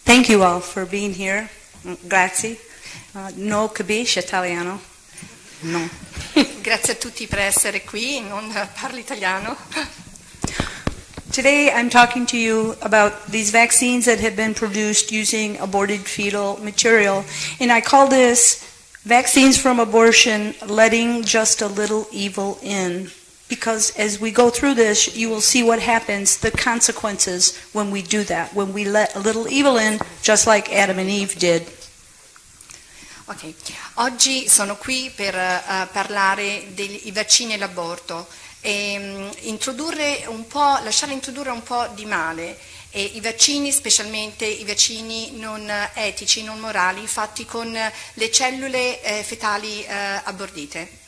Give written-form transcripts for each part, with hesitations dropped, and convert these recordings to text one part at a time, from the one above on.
Thank you all for being here. Grazie. No capisce italiano? No. Grazie a tutti per essere qui, non parlo italiano. Today I'm talking to you about these vaccines that have been produced using aborted fetal material, and I call this Vaccines from Abortion, Letting Just a Little Evil In. Because as we go through this, you will see what happens, the consequences when we do that, when we let a little evil in, just like Adam and Eve did. Ok, oggi sono qui per parlare dei vaccini e l'aborto e lasciare introdurre un po' di male. E i vaccini, specialmente i vaccini non etici, non morali, fatti con le cellule fetali abortite.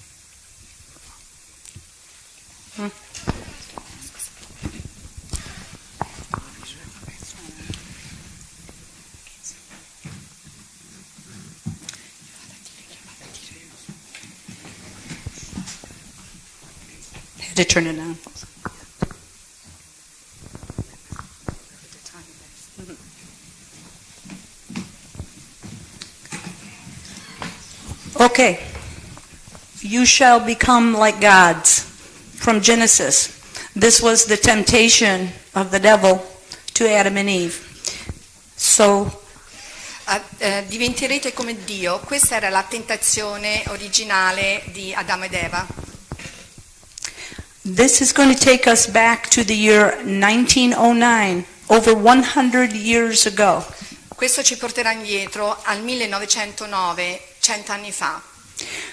Had to turn it on. Okay. You shall become like gods. From Genesis. This was the temptation of the devil to Adam and Eve. So, diventerete come Dio. Questa era la tentazione originale di Adamo ed Eva. This is going to take us back to the year 1909, over 100 years ago. Questo ci porterà indietro al 1909, 100 anni fa.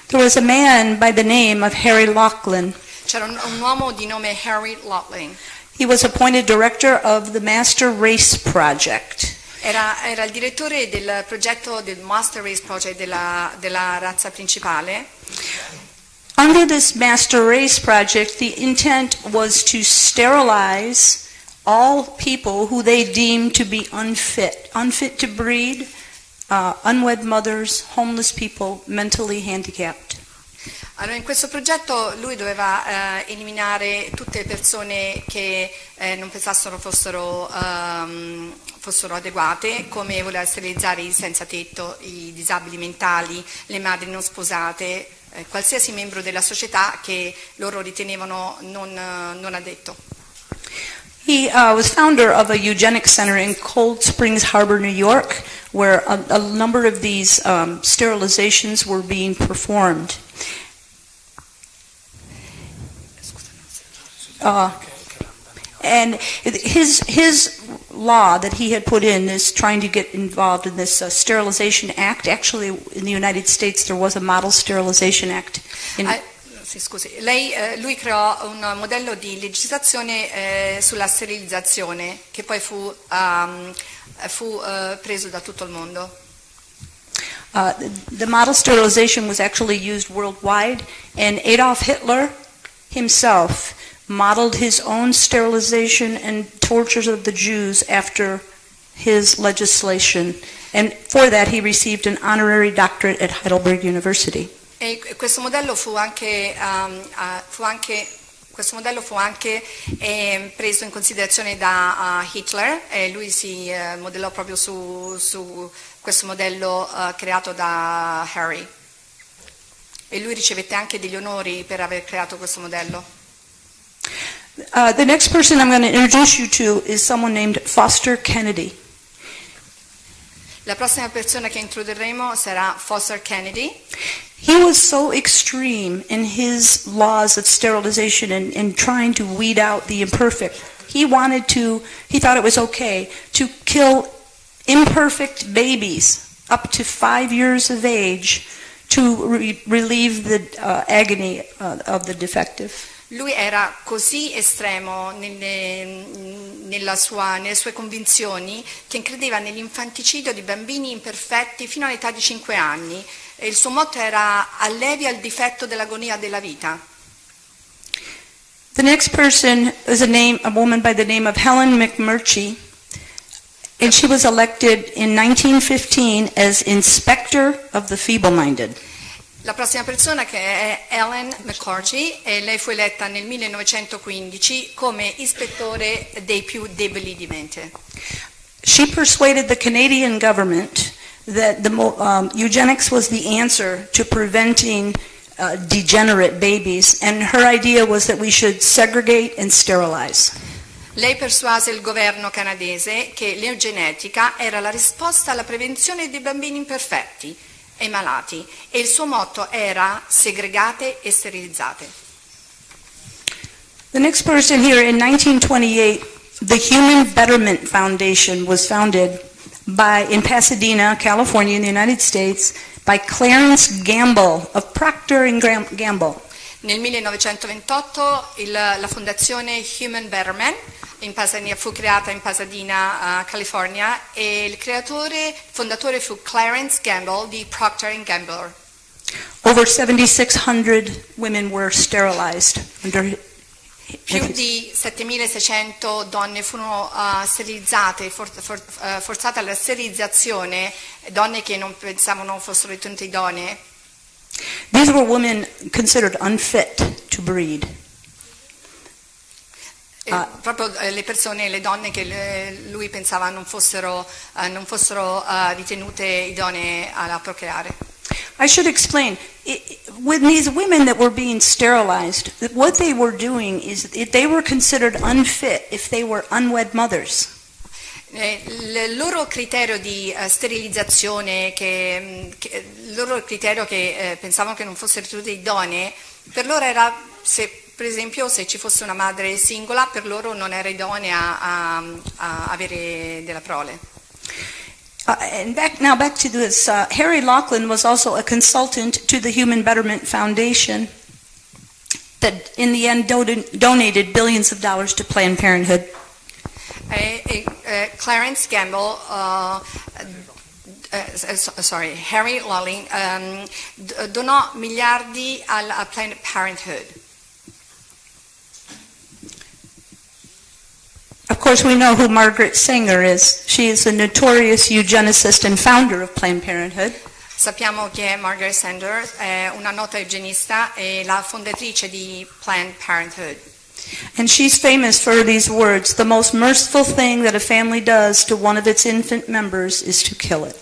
There was a man by the name of Harry Laughlin. C'era un uomo di nome Harry Laughlin. He was appointed director of the Master Race Project. Era il direttore del progetto del Master Race Project della razza principale. Under this Master Race Project, the intent was to sterilize all people who they deemed to be unfit to breed, unwed mothers, homeless people, mentally handicapped. Allora, in questo progetto lui doveva eliminare tutte le persone che non pensassero fossero adeguate, come voleva sterilizzare i senza tetto, i disabili mentali, le madri non sposate, qualsiasi membro della società che loro ritenevano non addetto. He was founder of a eugenic center in Cold Springs Harbor, New York, where a number of these sterilizations were being performed. And his law that he had put in is trying to get involved in this Sterilization Act. Actually, in the United States, there was a Model Sterilization Act. Lui creò un modello di legislazione sulla sterilizzazione che poi fu preso da tutto il mondo. The model sterilization was actually used worldwide, and Adolf Hitler himself modeled his own sterilization and tortures of the Jews after his legislation, and for that he received an honorary doctorate at Heidelberg University. E questo modello fu anche preso in considerazione da Hitler, e lui si modellò proprio su questo modello creato da Harry, e lui ricevette anche degli onori per aver creato questo modello. The next person I'm going to introduce you to is someone named Foster Kennedy. La prossima persona che introdurremo sarà Foster Kennedy. He was so extreme in his laws of sterilization and trying to weed out the imperfect. He thought it was okay to kill imperfect babies up to 5 years of age to relieve the agony of the defective. Lui era così estremo nelle sue convinzioni che credeva nell'infanticidio di bambini imperfetti fino all'età di 5 anni, e il suo motto era allevi al difetto dell'agonia della vita. The next person is a woman by the name of Helen McMurtry, and she was elected in 1915 as Inspector of the Feeble-Minded. La prossima persona che è Helen McCarthy, e lei fu eletta nel 1915 come ispettore dei più deboli di mente. She persuaded the Canadian government that eugenics was the answer to preventing degenerate babies, and her idea was that we should segregate and sterilize. Lei persuase il governo canadese che l'eugenetica era la risposta alla prevenzione dei bambini imperfetti e malati, e il suo motto era segregate e sterilizzate. The next person here, in 1928, the Human Betterment Foundation was founded in Pasadena, California, in the United States, by Clarence Gamble of Procter & Gamble. Nel 1928 la fondazione Human Betterment fu creata in Pasadena, California, e il fondatore fu Clarence Gamble di Procter & Gamble. Over 7,600 women were sterilized under Più di 7.600 donne furono sterilizzate, forzate alla sterilizzazione, donne che non pensavano fossero ritenute idonee. These were women considered unfit to breed. Proprio le donne che lui pensava non fossero ritenute idonee a procreare. I should explain, with these women that were being sterilized, what they were doing is they were considered unfit if they were unwed mothers. Il loro criterio di sterilizzazione, il loro criterio che pensavano che non fossero ritenute idonee, per loro era, per esempio, se ci fosse una madre singola, per loro non era idonea a avere della prole. And back to this. Harry Laughlin was also a consultant to the Human Betterment Foundation that in the end donated billions of dollars to Planned Parenthood. Clarence Gamble, Harry Laughlin, donò miliardi a Planned Parenthood. Of course, we know who Margaret Sanger is. She is a notorious eugenicist and founder of Planned Parenthood. Sappiamo che Margaret Sanger è una nota eugenista e la fondatrice di Planned Parenthood. And she's famous for these words: the most merciful thing that a family does to one of its infant members is to kill it.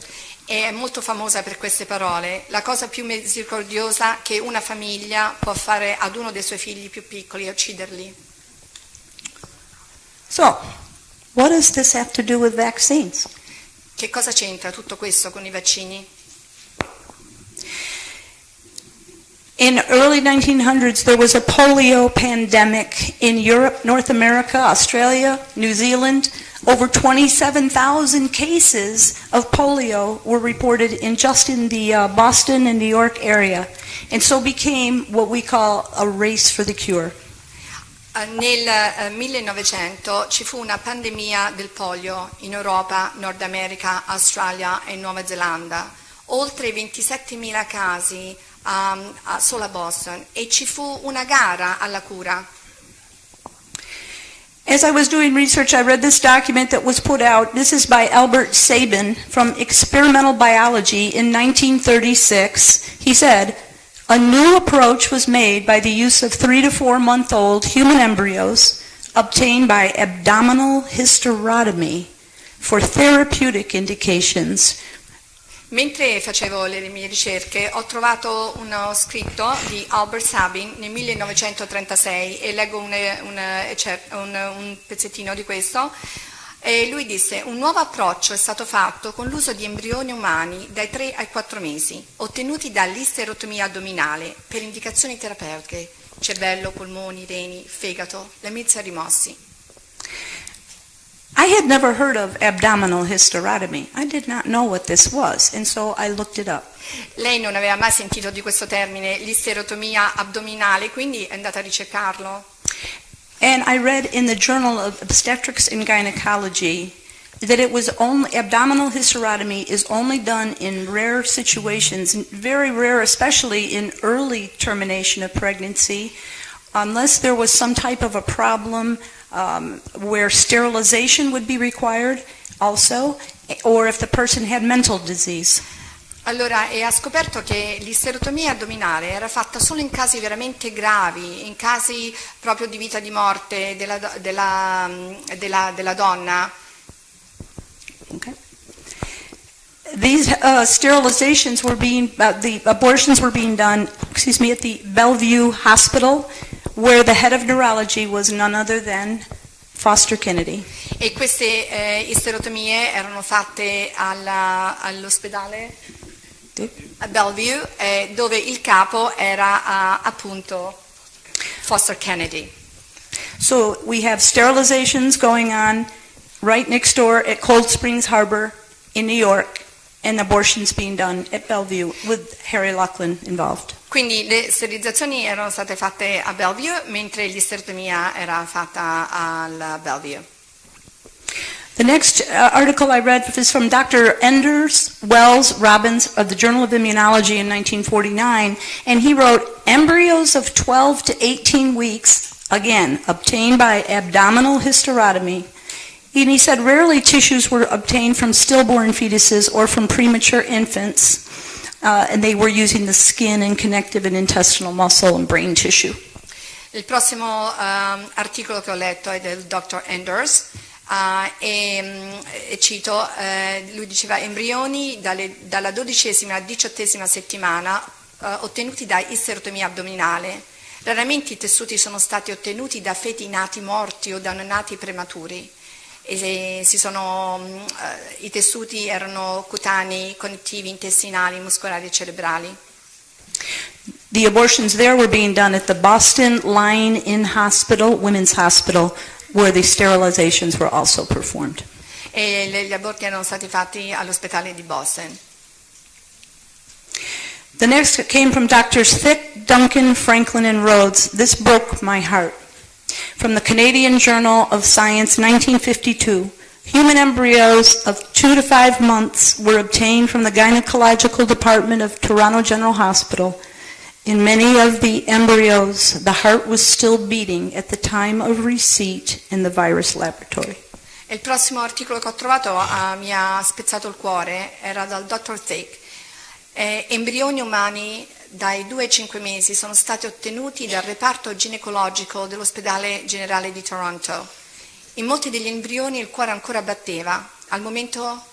E è molto famosa per queste parole: la cosa più misericordiosa che una famiglia può fare ad uno dei suoi figli più piccoli è ucciderli. So, what does this have to do with vaccines? Che cosa c'entra tutto questo con i vaccini? In early 1900s, there was a polio pandemic in Europe, North America, Australia, New Zealand. Over 27,000 cases of polio were reported just in the Boston and New York area, and so became what we call a race for the cure. Nel 1900 ci fu una pandemia del polio in Europa, Nord America, Australia e Nuova Zelanda, oltre 27.000 casi solo a Boston, e ci fu una gara alla cura. As I was doing research, I read this document that was put out. This is by Albert Sabin from Experimental Biology in 1936. He said, a new approach was made by the use of 3 to 4 month-old human embryos obtained by abdominal hysterotomy for therapeutic indications. Mentre facevo le mie ricerche ho trovato uno scritto di Albert Sabin nel 1936 e leggo un pezzettino di questo. E lui disse: un nuovo approccio è stato fatto con l'uso di embrioni umani dai 3 ai 4 mesi, ottenuti dall'isterotomia addominale per indicazioni terapeutiche, cervello, polmoni, reni, fegato, le milze rimossi. I had never heard of abdominal hysterotomy. I did not know what this was, and so I looked it up. Lei non aveva mai sentito di questo termine, l'isterotomia addominale, quindi è andata a ricercarlo. And I read in the Journal of Obstetrics and Gynecology that it was abdominal hysterotomy is only done in rare situations, very rare, especially in early termination of pregnancy, unless there was some type of a problem where sterilization would be required also, or if the person had mental disease. Allora, e ha scoperto che l'isterotomia addominale era fatta solo in casi veramente gravi, in casi proprio di vita di morte della donna, These sterilizations were the abortions were being done, at the Bellevue Hospital, where the head of neurology was none other than Foster Kennedy. E queste isterotomie erano fatte all'ospedale a Bellevue, dove il capo era appunto Foster Kennedy. So we have sterilizations going on right next door at Cold Springs Harbor in New York, and abortions being done at Bellevue with Harry Laughlin involved. Quindi le sterilizzazioni erano state fatte a Bellevue, mentre l'isterotomia era fatta al Bellevue. The next article I read is from Dr. Enders Wells Robbins of the Journal of Immunology in 1949, and he wrote, embryos of 12 to 18 weeks, again, obtained by abdominal hysterotomy. And he said rarely tissues were obtained from stillborn fetuses or from premature infants, and they were using the skin and connective and intestinal muscle and brain tissue. Il prossimo articolo che ho letto è del Dr. Enders, e cito, lui diceva embrioni dalla 12ª alla 18ª settimana ottenuti da isterotomia addominale. Raramente i tessuti sono stati ottenuti da feti nati morti o da neonati prematuri. I tessuti erano cutanei, connettivi, intestinali, muscolari e cerebrali. The abortions there were being done at the Boston Lying-in Hospital, Women's Hospital, where the sterilizations were also performed. E gli aborti erano stati fatti all'ospedale di Boston. The next came from Drs. Thick, Duncan, Franklin, and Rhodes. This broke my heart. From the Canadian Journal of Science, 1952, human embryos of 2 to 5 months were obtained from the gynecological department of Toronto General Hospital. In many of the embryos, the heart was still beating at the time of receipt in the virus laboratory. Il prossimo articolo che ho trovato mi ha spezzato il cuore, era dal Dr. Thick. Embrioni umani dai 2 ai 5 mesi sono stati ottenuti dal reparto ginecologico dell'ospedale generale di Toronto. In molti degli embrioni il cuore ancora batteva al momento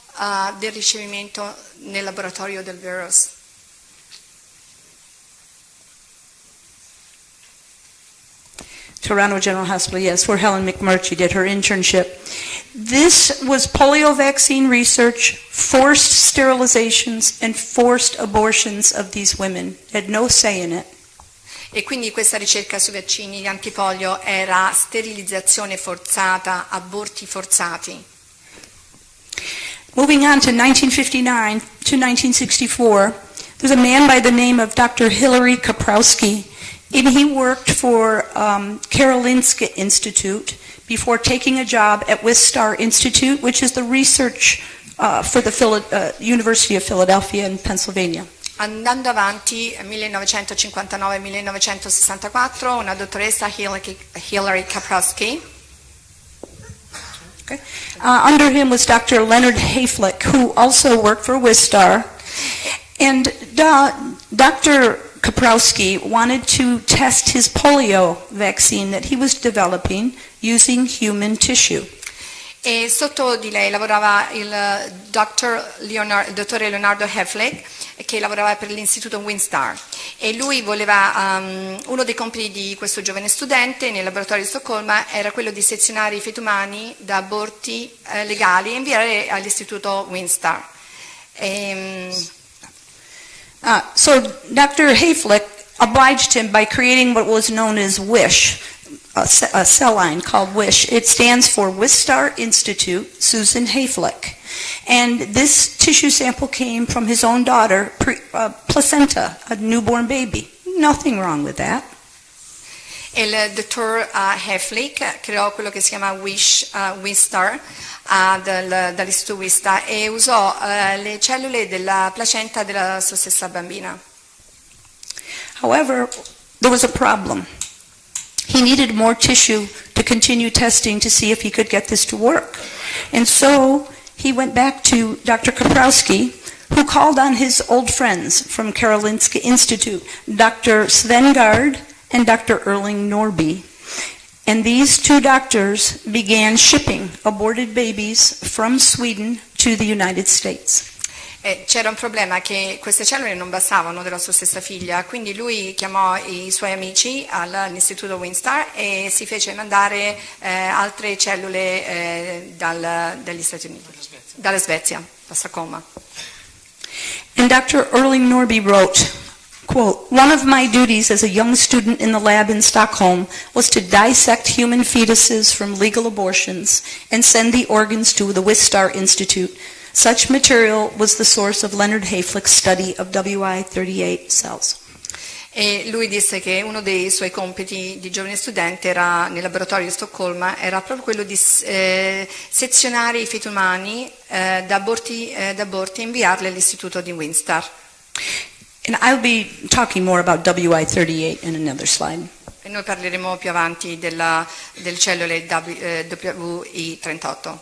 del ricevimento nel laboratorio del virus. Toronto General Hospital, yes, where Helen McMurtry did her internship. This was polio vaccine research, forced sterilizations, and forced abortions of these women. Had no say in it. E quindi questa ricerca sui vaccini di antipolio era sterilizzazione forzata, aborti forzati. Moving on to 1959 to 1964, there's a man by the name of Dr. Hilary Kaprowski. And he worked for Karolinska Institute before taking a job at S.E.R Institute, which is the research for the University of Philadelphia in Pennsylvania. Andando avanti, 1959-1964, una dottoressa Hilary Kaprowski. Okay. Under him was Dr. Leonard Hayflick, who also worked for S.E.R. And Dr. Kaprowski wanted to test his polio vaccine that he was developing using human tissue. E sotto di lei lavorava il dottore Leonardo Hayflick, che lavorava per l'istituto S.E.R. E lui voleva, uno dei compiti di questo giovane studente nel laboratorio di Stoccolma era quello di sezionare i feti umani da aborti legali e inviare all'istituto S.E.R. So Dr. Hayflick obliged him by creating what was known as WISH, a cell line called WISH. It stands for S.E.R Institute, Susan Hayflick. And this tissue sample came from his own daughter, placenta, a newborn baby. Nothing wrong with that. Il dottor Hayflick creò quello che si chiama S.E.R dall'istituto S.E.R e usò le cellule della placenta della sua stessa bambina. However, there was a problem. He needed more tissue to continue testing to see if he could get this to work. And so he went back to Dr. Kaprowski, who called on his old friends from Karolinska Institute, Dr. Svengard and Dr. Erling Norby. And these two doctors began shipping aborted babies from Sweden to the United States. C'era un problema che queste cellule non bastavano della sua stessa figlia, quindi lui chiamò i suoi amici all'Istituto Windstar e si fece mandare altre cellule dagli Stati Uniti, dalla Svezia, da Stoccolma. And Dr. Erling Norby wrote, quote, "One of my duties as a young student in the lab in Stockholm was to dissect human fetuses from legal abortions and send the organs to the Wistar Institute. Such material was the source of Leonard Hayflick's study of WI38 cells." E lui disse che uno dei suoi compiti di giovane studente era, nel laboratorio di Stoccolma, era proprio quello di sezionare i feti umani da aborti e inviarli all'istituto di Windstar. And I'll be talking more about WI38 in another slide. E noi parleremo più avanti delle cellule WI38.